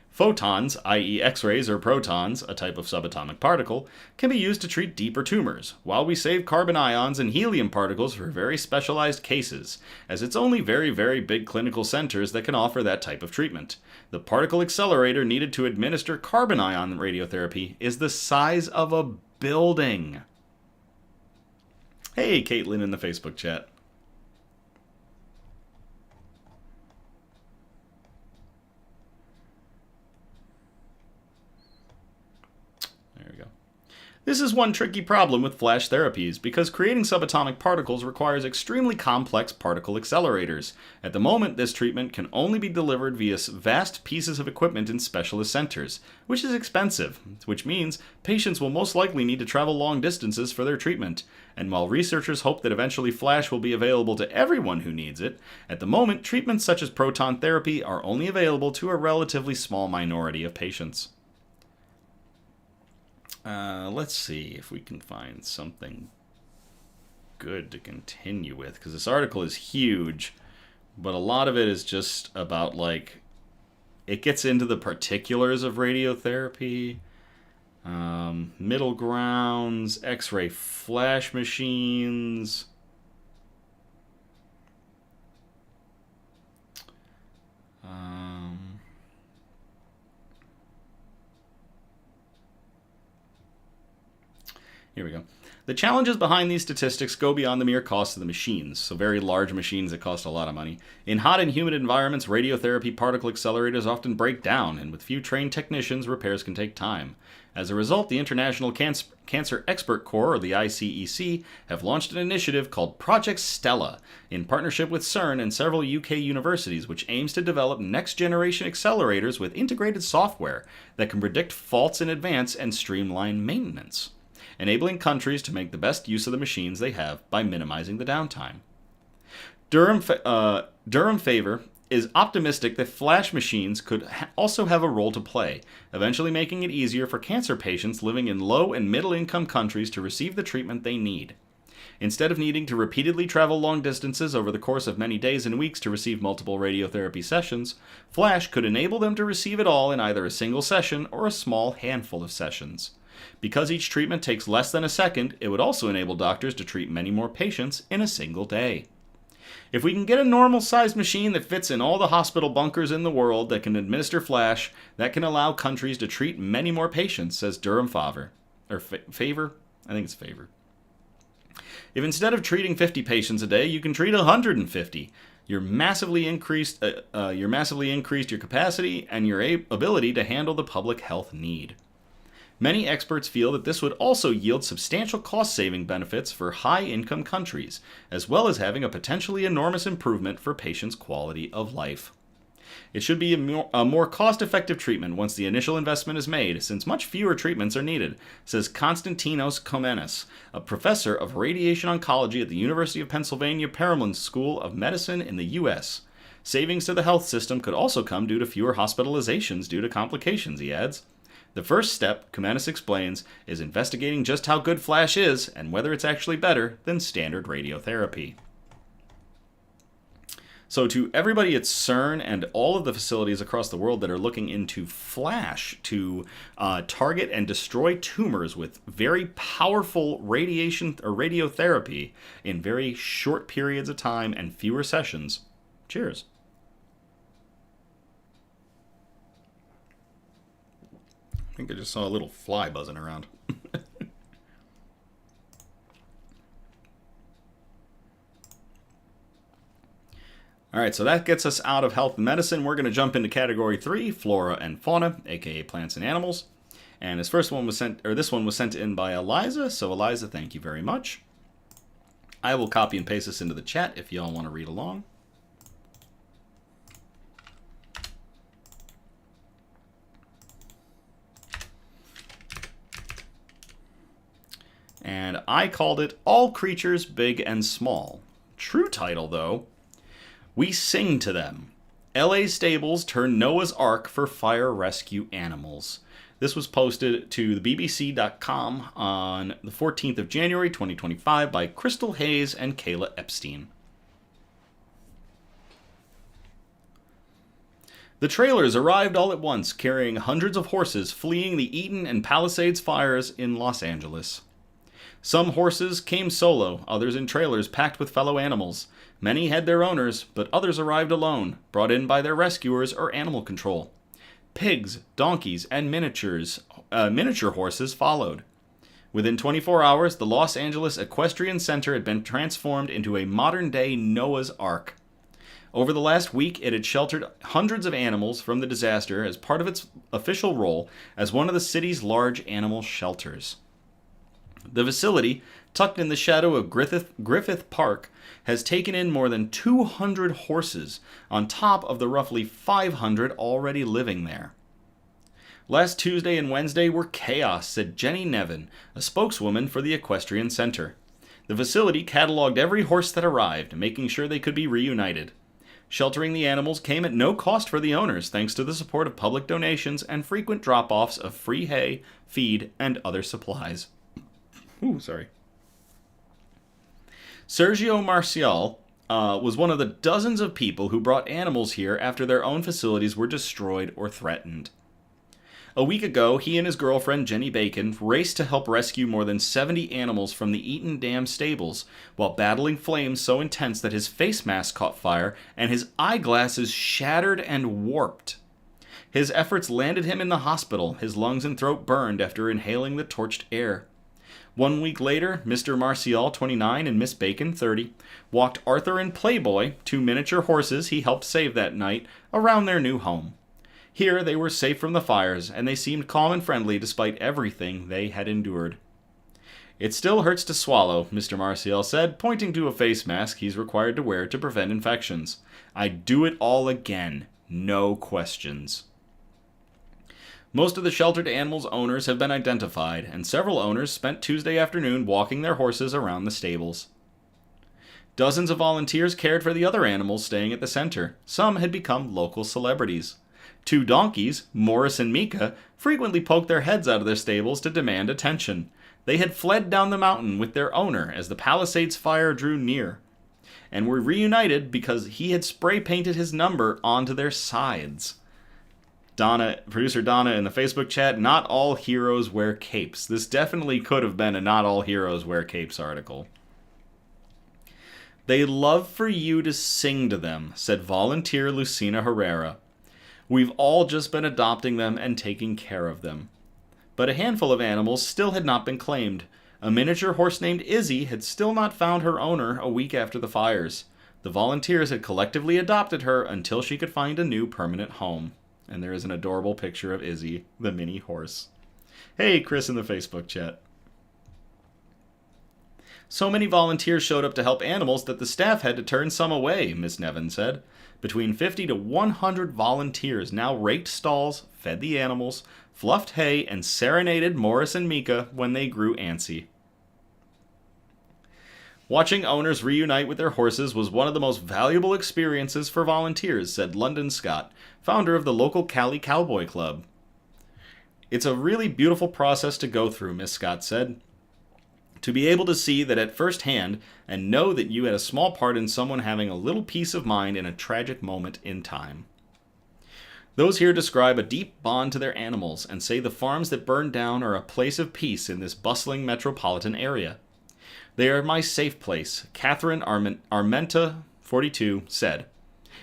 Photons, i.e. X-rays or protons, a type of subatomic particle, can be used to treat deeper tumors, while we save carbon ions and helium particles for very specialized cases, as it's only very, very big clinical centers that can offer that type of treatment. The particle accelerator needed to administer carbon ion radiotherapy is the size of a building. Hey, Caitlin in the Facebook chat. There we go. This is one tricky problem with flash therapies, because creating subatomic particles requires extremely complex particle accelerators. At the moment, this treatment can only be delivered via vast pieces of equipment in specialist centers, which is expensive, which means patients will most likely need to travel long distances for their treatment. And while researchers hope that eventually flash will be available to everyone who needs it, at the moment, treatments such as proton therapy are only available to a relatively small minority of patients. Let's see if we can find something good to continue with, because this article is huge, but a lot of it is just about, it gets into the particulars of radiotherapy. Middle grounds, X-ray flash machines. Here we go. The challenges behind these statistics go beyond the mere cost of the machines, so very large machines that cost a lot of money. In hot and humid environments, radiotherapy particle accelerators often break down, and with few trained technicians, repairs can take time. As a result, the International Cancer Expert Corps, or the ICEC, have launched an initiative called Project Stella, in partnership with CERN and several UK universities, which aims to develop next-generation accelerators with integrated software that can predict faults in advance and streamline maintenance, enabling countries to make the best use of the machines they have by minimizing the downtime. Durham Favor is optimistic that flash machines could also have a role to play, eventually making it easier for cancer patients living in low and middle-income countries to receive the treatment they need. Instead of needing to repeatedly travel long distances over the course of many days and weeks to receive multiple radiotherapy sessions, flash could enable them to receive it all in either a single session or a small handful of sessions. Because each treatment takes less than a second, it would also enable doctors to treat many more patients in a single day. If we can get a normal-sized machine that fits in all the hospital bunkers in the world that can administer flash, that can allow countries to treat many more patients, says Durham Favor. Favor? I think it's Favor. If instead of treating 50 patients a day, you can treat 150, you're massively increased your capacity and your ability to handle the public health need. Many experts feel that this would also yield substantial cost-saving benefits for high-income countries, as well as having a potentially enormous improvement for patients' quality of life. It should be a more cost-effective treatment once the initial investment is made, since much fewer treatments are needed, says Konstantinos Komenis, a professor of radiation oncology at the University of Pennsylvania Perelman School of Medicine in the U.S. Savings to the health system could also come due to fewer hospitalizations due to complications, he adds. The first step, Komenis explains, is investigating just how good flash is and whether it's actually better than standard radiotherapy. So to everybody at CERN and all of the facilities across the world that are looking into flash to target and destroy tumors with very powerful radiation or radiotherapy in very short periods of time and fewer sessions, cheers. I think I just saw a little fly buzzing around. All right, so that gets us out of health and medicine. We're going to jump into category 3, flora and fauna, aka plants and animals. And this one was sent in by Eliza. So Eliza, thank you very much. I will copy and paste this into the chat if y'all want to read along. And I called it All Creatures Big and Small. True title, though, We Sing to Them. LA Stables Turn Noah's Ark for Fire Rescue Animals. This was posted to the BBC.com on the 14th of January 2025 by Crystal Hayes and Kayla Epstein. The trailers arrived all at once, carrying hundreds of horses fleeing the Eaton and Palisades fires in Los Angeles. Some horses came solo, others in trailers packed with fellow animals. Many had their owners, but others arrived alone, brought in by their rescuers or animal control. Pigs, donkeys, and miniature horses followed. Within 24 hours, the Los Angeles Equestrian Center had been transformed into a modern-day Noah's Ark. Over the last week, it had sheltered hundreds of animals from the disaster as part of its official role as one of the city's large animal shelters. The facility, tucked in the shadow of Griffith Park, has taken in more than 200 horses, on top of the roughly 500 already living there. Last Tuesday and Wednesday were chaos, said Jenny Nevin, a spokeswoman for the Equestrian Center. The facility cataloged every horse that arrived, making sure they could be reunited. Sheltering the animals came at no cost for the owners, thanks to the support of public donations and frequent drop-offs of free hay, feed, and other supplies. Ooh, sorry. Sergio Marcial was one of the dozens of people who brought animals here after their own facilities were destroyed or threatened. A week ago, he and his girlfriend, Jenny Bacon, raced to help rescue more than 70 animals from the Eaton Dam stables, while battling flames so intense that his face mask caught fire and his eyeglasses shattered and warped. His efforts landed him in the hospital. His lungs and throat burned after inhaling the torched air. 1 week later, Mr. Martial, 29, and Miss Bacon, 30, walked Arthur and Playboy, 2 miniature horses he helped save that night, around their new home. Here they were safe from the fires, and they seemed calm and friendly despite everything they had endured. It still hurts to swallow, Mr. Martial said, pointing to a face mask he's required to wear to prevent infections. I'd do it all again. No questions. Most of the sheltered animals' owners have been identified, and several owners spent Tuesday afternoon walking their horses around the stables. Dozens of volunteers cared for the other animals staying at the center. Some had become local celebrities. 2 donkeys, Morris and Mika, frequently poked their heads out of their stables to demand attention. They had fled down the mountain with their owner as the Palisades fire drew near, and were reunited because he had spray-painted his number onto their sides. Producer Donna in the Facebook chat, not all heroes wear capes. This definitely could have been a not all heroes wear capes article. They love for you to sing to them, said volunteer Lucina Herrera. We've all just been adopting them and taking care of them. But a handful of animals still had not been claimed. A miniature horse named Izzy had still not found her owner a week after the fires. The volunteers had collectively adopted her until she could find a new permanent home. And there is an adorable picture of Izzy, the mini horse. Hey, Chris in the Facebook chat. So many volunteers showed up to help animals that the staff had to turn some away, Miss Nevin said. Between 50 to 100 volunteers now raked stalls, fed the animals, fluffed hay, and serenaded Morris and Mika when they grew antsy. Watching owners reunite with their horses was one of the most valuable experiences for volunteers, said London Scott, founder of the local Cali Cowboy Club. It's a really beautiful process to go through, Miss Scott said. To be able to see that at first hand and know that you had a small part in someone having a little peace of mind in a tragic moment in time. Those here describe a deep bond to their animals and say the farms that burned down are a place of peace in this bustling metropolitan area. They are my safe place, Catherine Armenta, 42, said.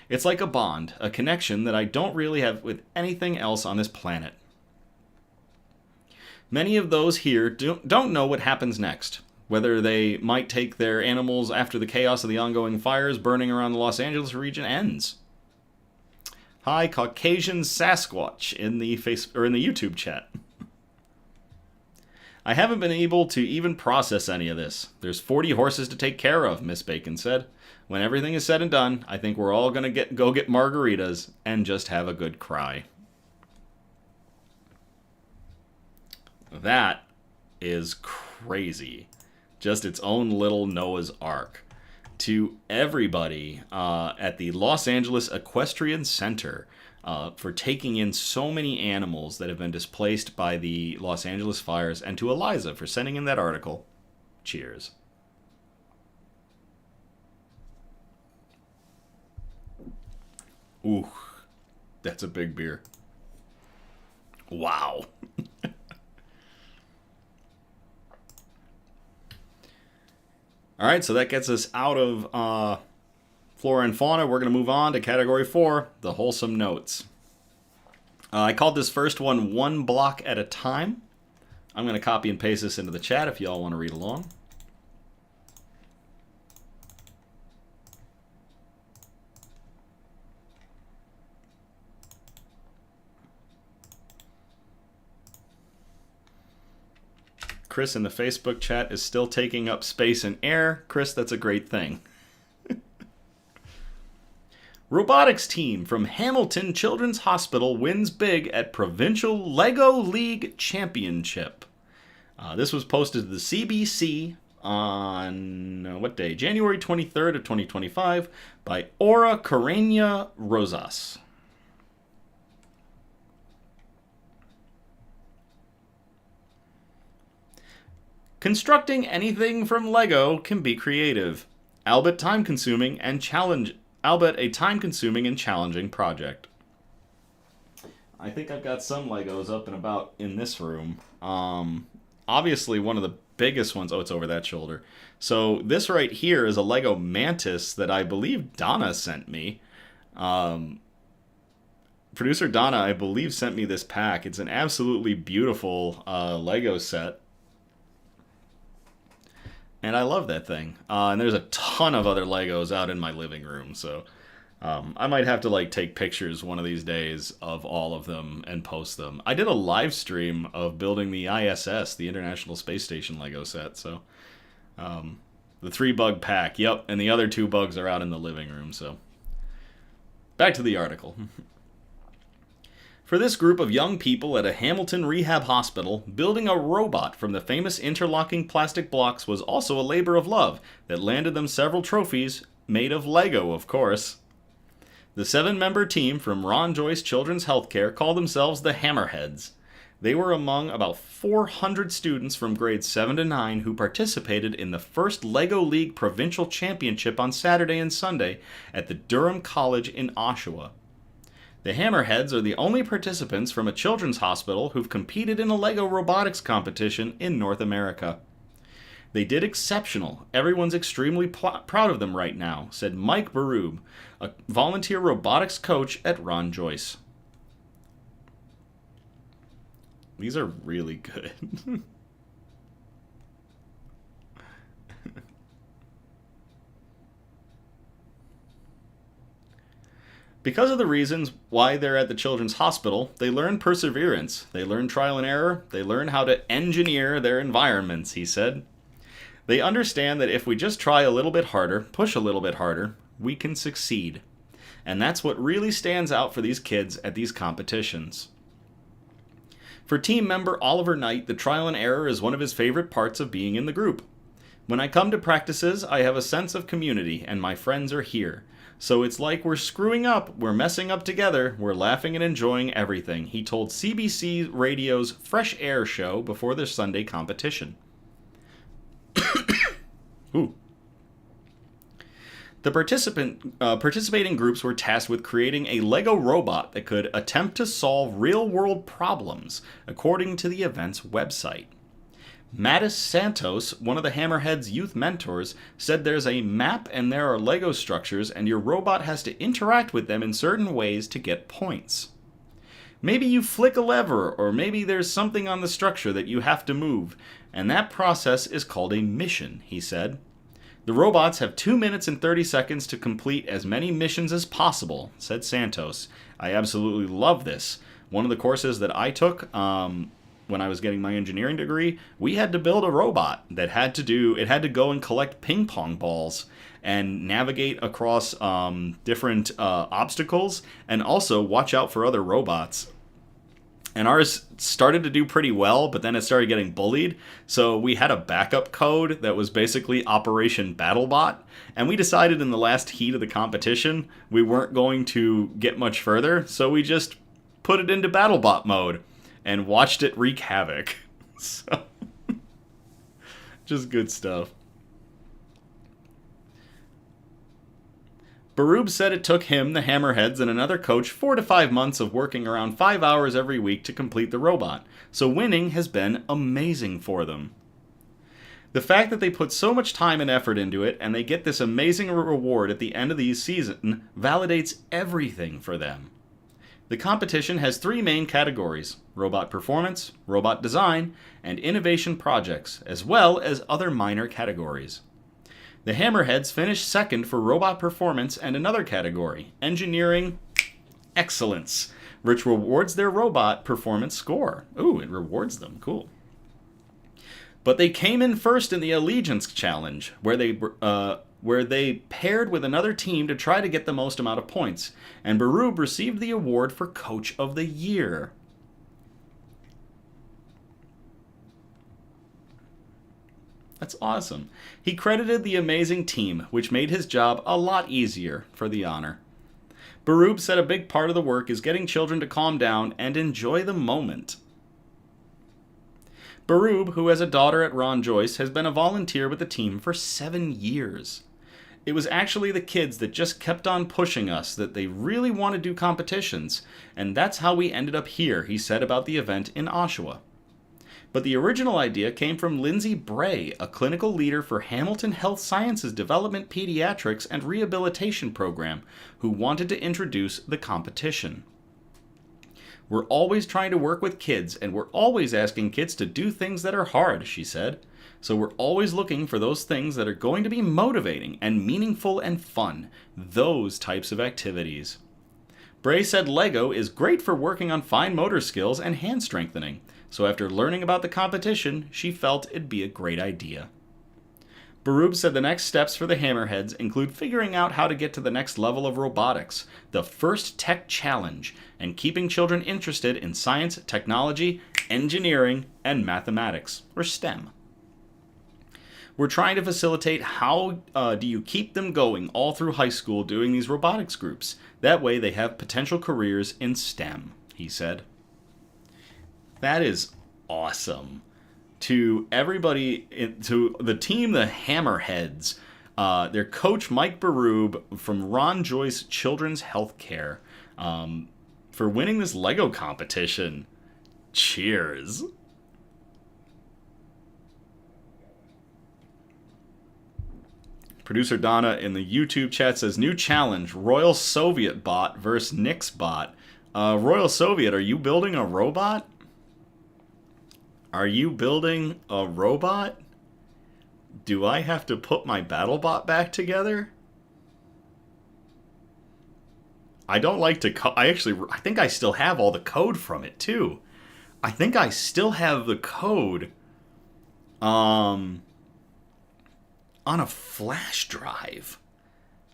It's like a bond, a connection that I don't really have with anything else on this planet. Many of those here don't know what happens next, whether they might take their animals after the chaos of the ongoing fires burning around the Los Angeles region ends. Hi, Caucasian Sasquatch in the YouTube chat. I haven't been able to even process any of this. There's 40 horses to take care of, Miss Bacon said. When everything is said and done, I think we're all going to go get margaritas and just have a good cry. That is crazy. Just its own little Noah's Ark. To everybody at the Los Angeles Equestrian Center for taking in so many animals that have been displaced by the Los Angeles fires, and to Eliza for sending in that article. Cheers. Ooh, that's a big beer. Wow. All right, so that gets us out of flora and fauna. We're going to move on to category 4, the wholesome notes. I called this first one block at a time. I'm going to copy and paste this into the chat if y'all want to read along. Chris in the Facebook chat is still taking up space and air. Chris, that's a great thing. Robotics team from Hamilton Children's Hospital wins big at Provincial Lego League Championship. This was posted to the CBC on, what day? January 23rd of 2025 by Aura Carreña Rosas. Constructing anything from Lego can be creative, albeit a time-consuming and challenging project. I think I've got some Legos up and about in this room. Obviously, one of the biggest ones. Oh, it's over that shoulder. So this right here is a Lego Mantis that I believe Donna sent me. Producer Donna, I believe, sent me this pack. It's an absolutely beautiful Lego set. And I love that thing. And there's a ton of other Legos out in my living room, so I might have to like take pictures one of these days of all of them and post them. I did a live stream of building the ISS, the International Space Station Lego set, so the 3-bug pack, yep, and the other 2 bugs are out in the living room, so back to the article. For this group of young people at a Hamilton rehab hospital, building a robot from the famous interlocking plastic blocks was also a labor of love that landed them several trophies, made of Lego, of course. The 7-member team from Ron Joyce Children's Healthcare called themselves the Hammerheads. They were among about 400 students from grades 7 to 9 who participated in the first Lego League Provincial Championship on Saturday and Sunday at the Durham College in Oshawa. The Hammerheads are the only participants from a children's hospital who've competed in a Lego robotics competition in North America. They did exceptional. Everyone's extremely proud of them right now, said Mike Barub, a volunteer robotics coach at Ron Joyce. These are really good. Because of the reasons why they're at the children's hospital, they learn perseverance, they learn trial and error, they learn how to engineer their environments, he said. They understand that if we just try a little bit harder, push a little bit harder, we can succeed. And that's what really stands out for these kids at these competitions. For team member Oliver Knight, the trial and error is one of his favorite parts of being in the group. When I come to practices, I have a sense of community, and my friends are here. So it's like we're screwing up, we're messing up together, we're laughing and enjoying everything, he told CBC Radio's Fresh Air show before their Sunday competition. Ooh. The participating groups were tasked with creating a Lego robot that could attempt to solve real-world problems, according to the event's website. Mattis Santos, one of the Hammerheads' youth mentors, said there's a map and there are Lego structures and your robot has to interact with them in certain ways to get points. Maybe you flick a lever, or maybe there's something on the structure that you have to move, and that process is called a mission, he said. The robots have 2 minutes and 30 seconds to complete as many missions as possible, said Santos. I absolutely love this. One of the courses that I took, when I was getting my engineering degree, we had to build a robot that had to go and collect ping pong balls and navigate across different obstacles and also watch out for other robots. And ours started to do pretty well, but then it started getting bullied. So we had a backup code that was basically Operation BattleBot. And we decided in the last heat of the competition, we weren't going to get much further. So we just put it into BattleBot mode and watched it wreak havoc. So, just good stuff. Barub said it took him, the Hammerheads, and another coach 4 to 5 months of working around 5 hours every week to complete the robot, so winning has been amazing for them. The fact that they put so much time and effort into it, and they get this amazing reward at the end of the season, validates everything for them. The competition has 3 main categories: robot performance, robot design, and innovation projects, as well as other minor categories. The Hammerheads finished second for robot performance and another category, engineering excellence, which rewards their robot performance score. Ooh, it rewards them. Cool. But they came in first in the Allegiance Challenge, where they paired with another team to try to get the most amount of points, and Barub received the award for Coach of the Year. That's awesome. He credited the amazing team, which made his job a lot easier, for the honor. Barub said a big part of the work is getting children to calm down and enjoy the moment. Barub, who has a daughter at Ron Joyce, has been a volunteer with the team for 7 years. It was actually the kids that just kept on pushing us that they really want to do competitions, and that's how we ended up here, he said about the event in Oshawa. But the original idea came from Lindsay Bray, a clinical leader for Hamilton Health Sciences Development Pediatrics and Rehabilitation Program, who wanted to introduce the competition. We're always trying to work with kids, and we're always asking kids to do things that are hard, she said. So we're always looking for those things that are going to be motivating and meaningful and fun, those types of activities. Bray said Lego is great for working on fine motor skills and hand strengthening, so after learning about the competition, she felt it'd be a great idea. Barub said the next steps for the Hammerheads include figuring out how to get to the next level of robotics, the first tech challenge, and keeping children interested in science, technology, engineering, and mathematics, or STEM. We're trying to facilitate how do you keep them going all through high school doing these robotics groups. That way they have potential careers in STEM, he said. That is awesome. To everybody, to the team, the Hammerheads, their coach Mike Barub from Ron Joyce Children's Healthcare, for winning this Lego competition. Cheers. Producer Donna in the YouTube chat says, new challenge, Royal Soviet bot versus Nix bot. Royal Soviet, are you building a robot? Are you building a robot? Do I have to put my BattleBot back together? I don't like to... I think I still have all the code from it, too. I think I still have the code on a flash drive.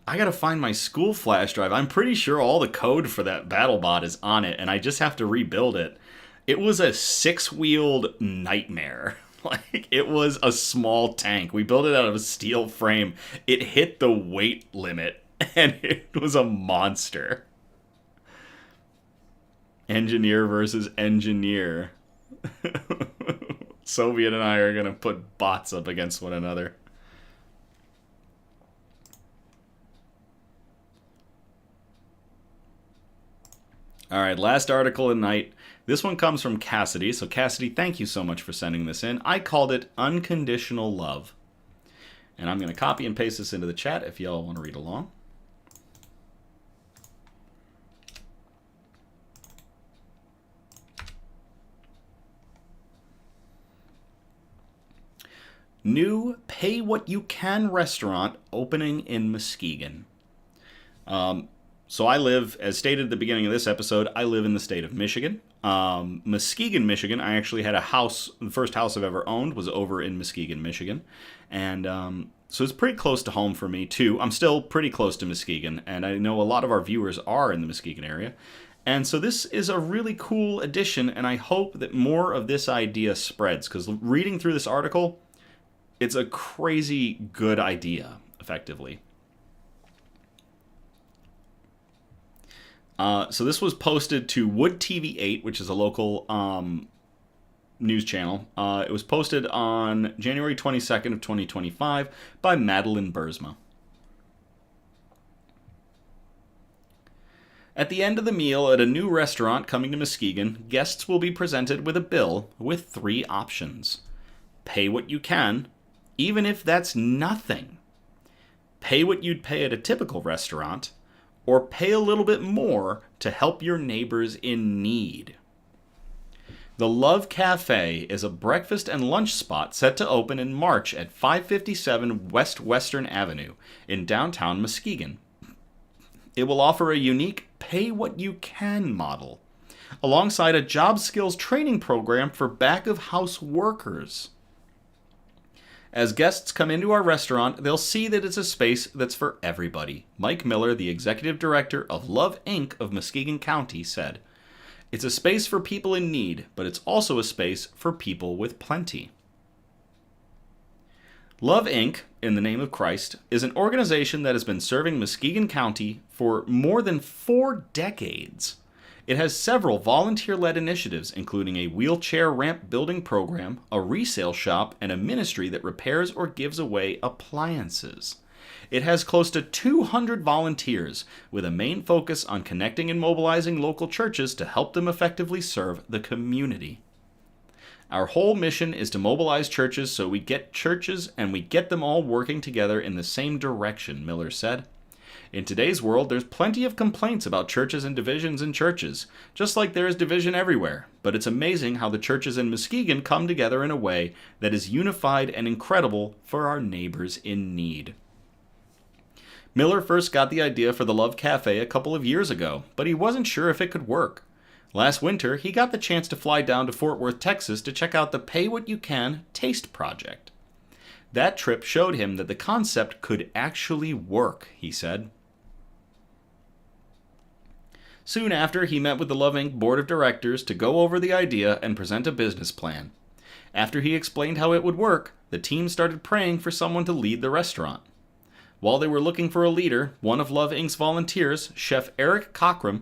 I gotta find my school flash drive. I'm pretty sure all the code for that BattleBot is on it, and I just have to rebuild it. It was a 6-wheeled nightmare. Like, it was a small tank. We built it out of a steel frame. It hit the weight limit, and it was a monster. Engineer versus engineer. Soviet and I are going to put bots up against one another. All right, last article of the night. This one comes from Cassidy. So Cassidy, thank you so much for sending this in. I called it Unconditional Love. And I'm going to copy and paste this into the chat if y'all want to read along. New pay-what-you-can restaurant opening in Muskegon. So I live, as stated at the beginning of this episode, I live in the state of Michigan. Muskegon, Michigan, I actually had a house, the first house I've ever owned was over in Muskegon, Michigan. And so it's pretty close to home for me, too. I'm still pretty close to Muskegon, and I know a lot of our viewers are in the Muskegon area. And so this is a really cool addition, and I hope that more of this idea spreads, because reading through this article, it's a crazy good idea, effectively. So this was posted to Wood TV 8, which is a local news channel. It was posted on January 22nd of 2025 by Madeline Bursma. At the end of the meal at a new restaurant coming to Muskegon, guests will be presented with a bill with 3 options. Pay what you can, even if that's nothing. Pay what you'd pay at a typical restaurant, or pay a little bit more to help your neighbors in need. The Love Cafe is a breakfast and lunch spot set to open in March at 557 West Western Avenue in downtown Muskegon. It will offer a unique pay-what-you-can model, alongside a job skills training program for back-of-house workers. As guests come into our restaurant, they'll see that it's a space that's for everybody. Mike Miller, the executive director of Love Inc. of Muskegon County, said, "It's a space for people in need, but it's also a space for people with plenty." Love Inc., in the name of Christ, is an organization that has been serving Muskegon County for more than 4 decades. It has several volunteer-led initiatives, including a wheelchair ramp building program, a resale shop, and a ministry that repairs or gives away appliances. It has close to 200 volunteers, with a main focus on connecting and mobilizing local churches to help them effectively serve the community. Our whole mission is to mobilize churches so we get churches and we get them all working together in the same direction, Miller said. In today's world, there's plenty of complaints about churches and divisions in churches, just like there is division everywhere. But it's amazing how the churches in Muskegon come together in a way that is unified and incredible for our neighbors in need. Miller first got the idea for the Love Cafe a couple of years ago, but he wasn't sure if it could work. Last winter, he got the chance to fly down to Fort Worth, Texas to check out the Pay What You Can Taste Project. That trip showed him that the concept could actually work, he said. Soon after, he met with the Love Inc. board of directors to go over the idea and present a business plan. After he explained how it would work, the team started praying for someone to lead the restaurant. While they were looking for a leader, one of Love Inc.'s volunteers, Chef Eric Cockrum,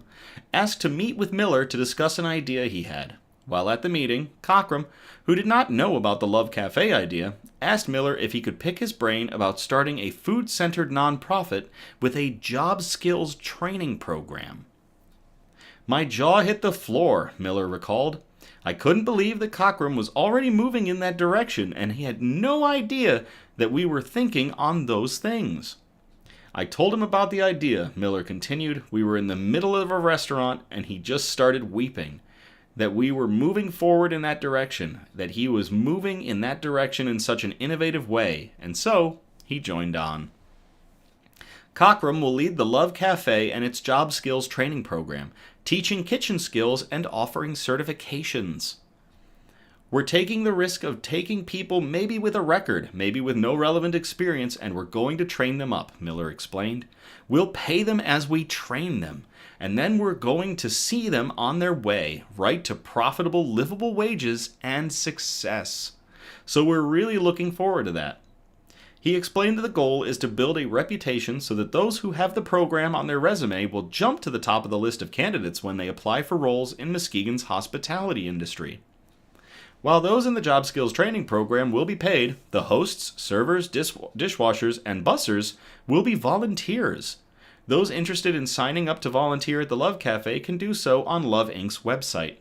asked to meet with Miller to discuss an idea he had. While at the meeting, Cockrum, who did not know about the Love Cafe idea, asked Miller if he could pick his brain about starting a food-centered nonprofit with a job skills training program. My jaw hit the floor, Miller recalled. I couldn't believe that Cockrum was already moving in that direction, and he had no idea that we were thinking on those things. I told him about the idea, Miller continued. We were in the middle of a restaurant, and he just started weeping. That we were moving forward in that direction, that he was moving in that direction in such an innovative way, and so he joined on. Cockrum will lead the Love Cafe and its job skills training program, teaching kitchen skills and offering certifications. We're taking the risk of taking people maybe with a record, maybe with no relevant experience, and we're going to train them up, Miller explained. We'll pay them as we train them, and then we're going to see them on their way, right to profitable, livable wages and success. So we're really looking forward to that. He explained that the goal is to build a reputation so that those who have the program on their resume will jump to the top of the list of candidates when they apply for roles in Muskegon's hospitality industry. While those in the job skills training program will be paid, the hosts, servers, dishwashers, and bussers will be volunteers. Those interested in signing up to volunteer at the Love Cafe can do so on Love Inc.'s website.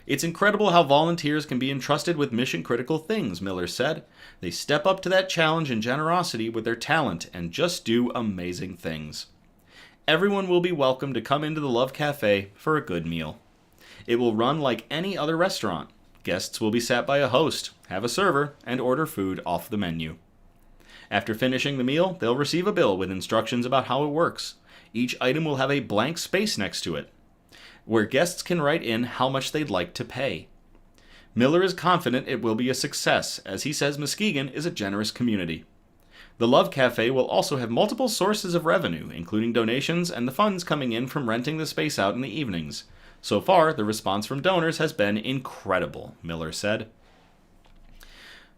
It's incredible how volunteers can be entrusted with mission-critical things, Miller said. They step up to that challenge in generosity with their talent and just do amazing things. Everyone will be welcome to come into the Love Cafe for a good meal. It will run like any other restaurant. Guests will be sat by a host, have a server, and order food off the menu. After finishing the meal, they'll receive a bill with instructions about how it works. Each item will have a blank space next to it, where guests can write in how much they'd like to pay. Miller is confident it will be a success, as he says Muskegon is a generous community. The Love Cafe will also have multiple sources of revenue, including donations and the funds coming in from renting the space out in the evenings. So far, the response from donors has been incredible, Miller said.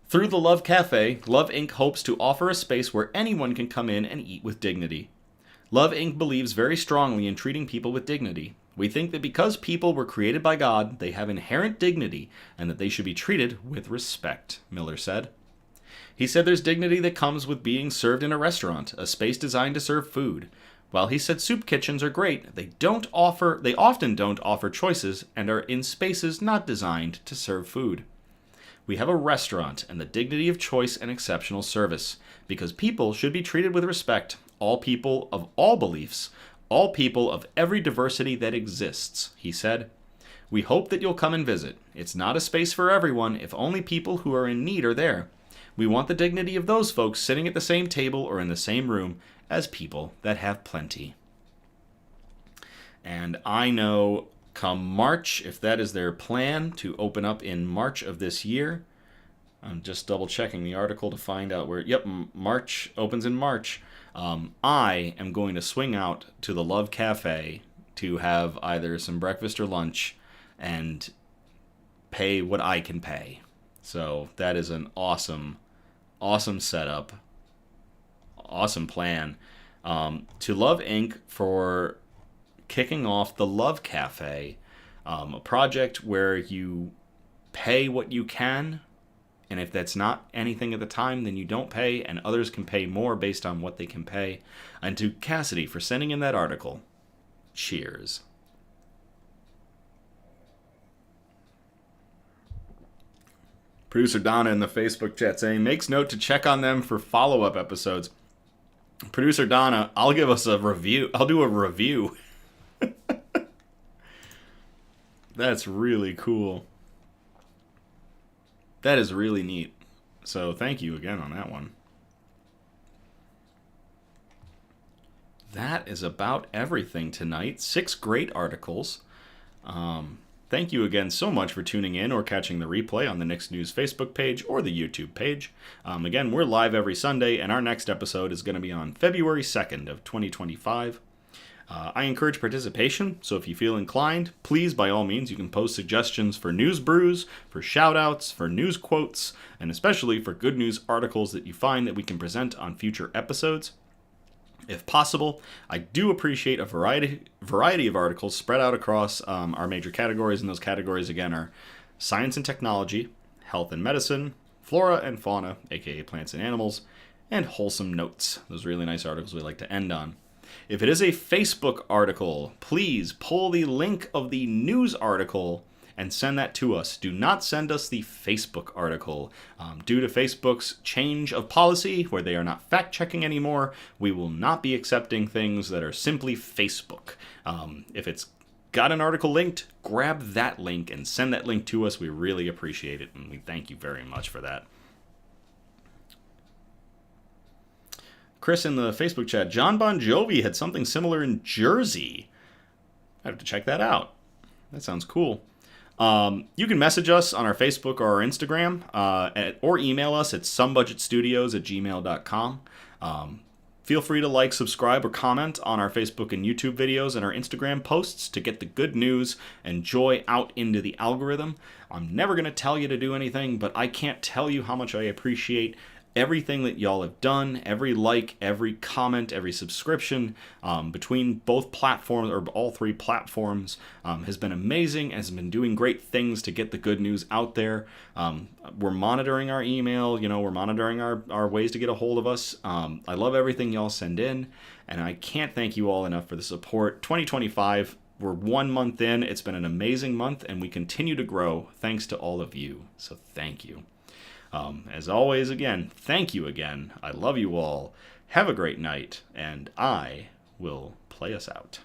Through the Love Cafe, Love Inc. hopes to offer a space where anyone can come in and eat with dignity. Love Inc. believes very strongly in treating people with dignity. We think that because people were created by God, they have inherent dignity and that they should be treated with respect, Miller said. He said there's dignity that comes with being served in a restaurant, a space designed to serve food. While he said soup kitchens are great, they often don't offer choices and are in spaces not designed to serve food. We have a restaurant and the dignity of choice and exceptional service, because people should be treated with respect, all people of all beliefs, all people of every diversity that exists, he said. We hope that you'll come and visit. It's not a space for everyone if only people who are in need are there. We want the dignity of those folks sitting at the same table or in the same room as people that have plenty. And I know come March, if that is their plan to open up in March of this year, I'm just double checking the article to find out where, March opens in March. I am going to swing out to the Love Cafe to have either some breakfast or lunch and pay what I can pay. So that is an awesome setup, awesome plan. To Love Inc. for kicking off the Love Cafe, a project where you pay what you can And if that's not anything at the time, then you don't pay, and others can pay more based on what they can pay. And to Cassidy for sending in that article, cheers. Producer Donna in the Facebook chat saying, makes note to check on them for follow-up episodes. Producer Donna, I'll give us a review. I'll do a review. That's really cool. That is really neat. So thank you again on that one. That is about everything tonight. 6 great articles. Thank you again so much for tuning in or catching the replay on the Knicks News Facebook page or the YouTube page. Again, we're live every Sunday, and our next episode is going to be on February 2nd of 2025. I encourage participation, so if you feel inclined, please, by all means, you can post suggestions for news brews, for shout-outs, for news quotes, and especially for good news articles that you find that we can present on future episodes. If possible, I do appreciate a variety of articles spread out across our major categories, and those categories, again, are science and technology, health and medicine, flora and fauna, aka plants and animals, and wholesome notes. Those really nice articles we like to end on. If it is a Facebook article, please pull the link of the news article and send that to us. Do not send us the Facebook article. Due to Facebook's change of policy, where they are not fact-checking anymore, we will not be accepting things that are simply Facebook. If it's got an article linked, grab that link and send that link to us. We really appreciate it, and we thank you very much for that. Chris in the Facebook chat, John Bon Jovi had something similar in Jersey. I have to check that out. That sounds cool. You can message us on our Facebook or our Instagram, or email us at somebudgetstudios@gmail.com. Feel free to like, subscribe, or comment on our Facebook and YouTube videos and our Instagram posts to get the good news and joy out into the algorithm. I'm never going to tell you to do anything, but I can't tell you how much I appreciate everything that y'all have done, every like, every comment, every subscription between both platforms, or all 3 platforms, has been amazing, has been doing great things to get the good news out there. We're monitoring our email, we're monitoring our ways to get a hold of us. I love everything y'all send in, and I can't thank you all enough for the support. 2025, we're 1 month in. It's been an amazing month, and we continue to grow thanks to all of you. So thank you. As always, again, thank you again. I love you all. Have a great night, and I will play us out.